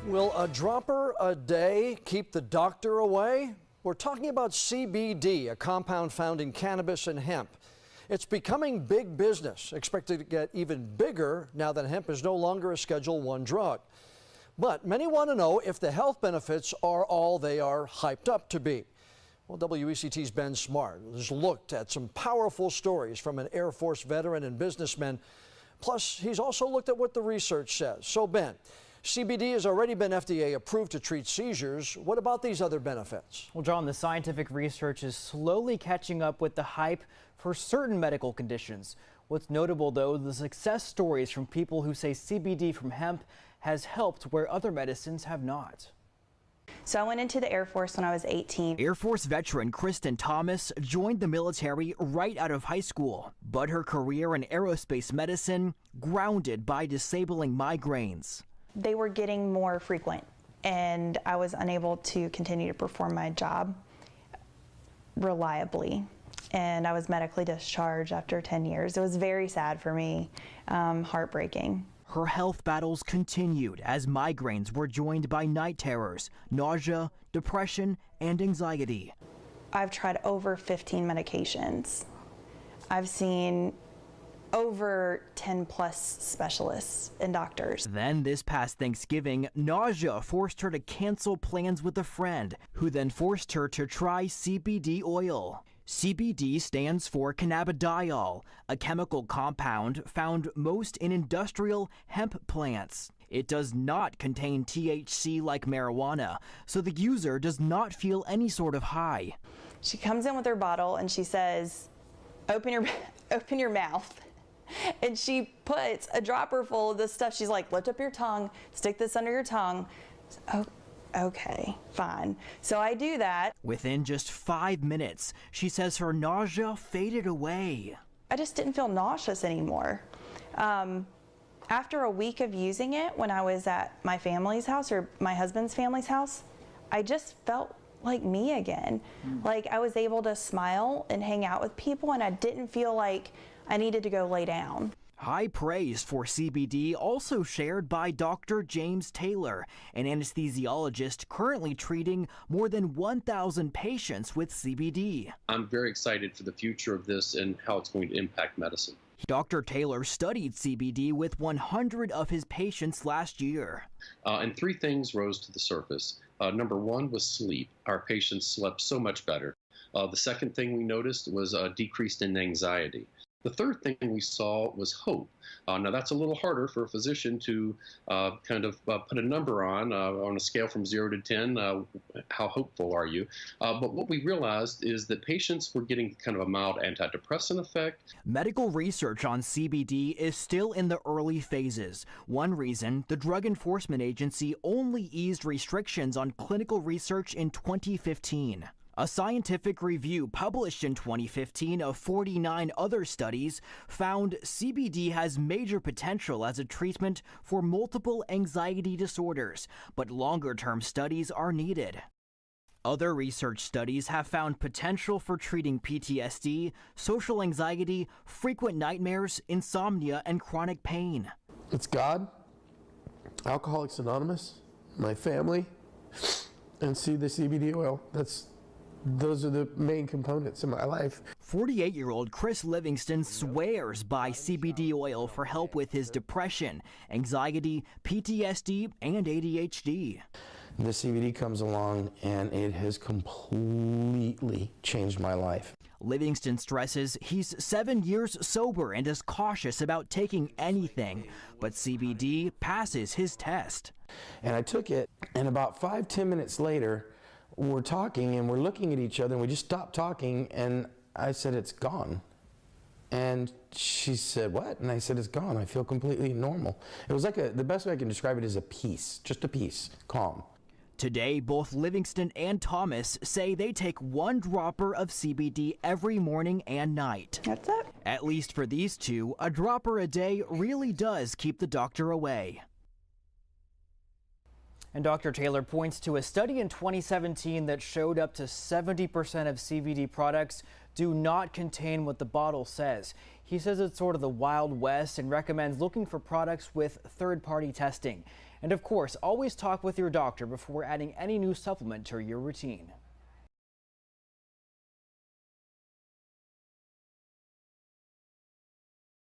Will a dropper a day keep the doctor away? We're talking about CBD, a compound found in cannabis and hemp. It's becoming big business, expected to get even bigger now that hemp is no longer a Schedule I drug. But many want to know if the health benefits are all they are hyped up to be. Well, WECT's Ben Smart has looked at some powerful stories from an Air Force veteran and businessman. Plus, he's also looked at what the research says. So, Ben, CBD has already been FDA approved to treat seizures. What about these other benefits? Well, John, the scientific research is slowly catching up with the hype for certain medical conditions. What's notable, though, the success stories from people who say CBD from hemp has helped where other medicines have not. So I went into the Air Force when I was 18. Air Force veteran Kristen Thomas joined the military right out of high school, but her career in aerospace medicine grounded by disabling migraines. They were getting more frequent, and I was unable to continue to perform my job reliably. And I was medically discharged after 10 years. It was very sad for me, heartbreaking. Her health battles continued as migraines were joined by night terrors, nausea, depression, and anxiety. I've tried over 15 medications. I've seen over 10 plus specialists and doctors. Then this past Thanksgiving, nausea forced her to cancel plans with a friend, who then forced her to try CBD oil. CBD stands for cannabidiol, a chemical compound found most in industrial hemp plants. It does not contain THC like marijuana, so the user does not feel any sort of high. She comes in with her bottle and she says, open your mouth. And she puts a dropper full of this stuff. She's like, lift up your tongue, stick this under your tongue. Oh, okay, fine. So I do that. Within just 5 minutes, she says her nausea faded away. I just didn't feel nauseous anymore. After a week of using it, when I was at my family's house or my husband's family's house, I just felt like me again. Like I was able to smile and hang out with people, and I didn't feel like I needed to go lay down. High praise for CBD also shared by Dr. James Taylor, an anesthesiologist currently treating more than 1,000 patients with CBD. I'm very excited for the future of this and how it's going to impact medicine. Dr. Taylor studied CBD with 100 of his patients last year. And three things rose to the surface. Number one was sleep. Our patients slept so much better. The second thing we noticed was a decrease in anxiety. The third thing we saw was hope. Now that's a little harder for a physician to put a number on a scale from 0 to 10, how hopeful are you? But what we realized is that patients were getting kind of a mild antidepressant effect. Medical research on CBD is still in the early phases. One reason, the Drug Enforcement Agency only eased restrictions on clinical research in 2015. A scientific review published in 2015 of 49 other studies found CBD has major potential as a treatment for multiple anxiety disorders, but longer-term studies are needed. Other research studies have found potential for treating PTSD, social anxiety, frequent nightmares, insomnia, and chronic pain. It's God, Alcoholics Anonymous, my family, and see the CBD oil. Those are the main components in my life. 48-year-old Chris Livingston swears by CBD oil for help with his depression, anxiety, PTSD, and ADHD. The CBD comes along and it has completely changed my life. Livingston stresses he's 7 years sober and is cautious about taking anything, but CBD passes his test. And I took it, and about 5-10 minutes later, we're talking and we're looking at each other, and we just stopped talking, and I said, it's gone. And she said, what? And I said, it's gone. I feel completely normal. It was like the best way I can describe it is a peace, just a peace, calm. Today, both Livingston and Thomas say they take 1 dropper of CBD every morning and night. That's it. At least for these two, a dropper a day really does keep the doctor away. And Dr. Taylor points to a study in 2017 that showed up to 70% of CBD products do not contain what the bottle says. He says it's sort of the Wild West and recommends looking for products with third-party testing. And of course, always talk with your doctor before adding any new supplement to your routine.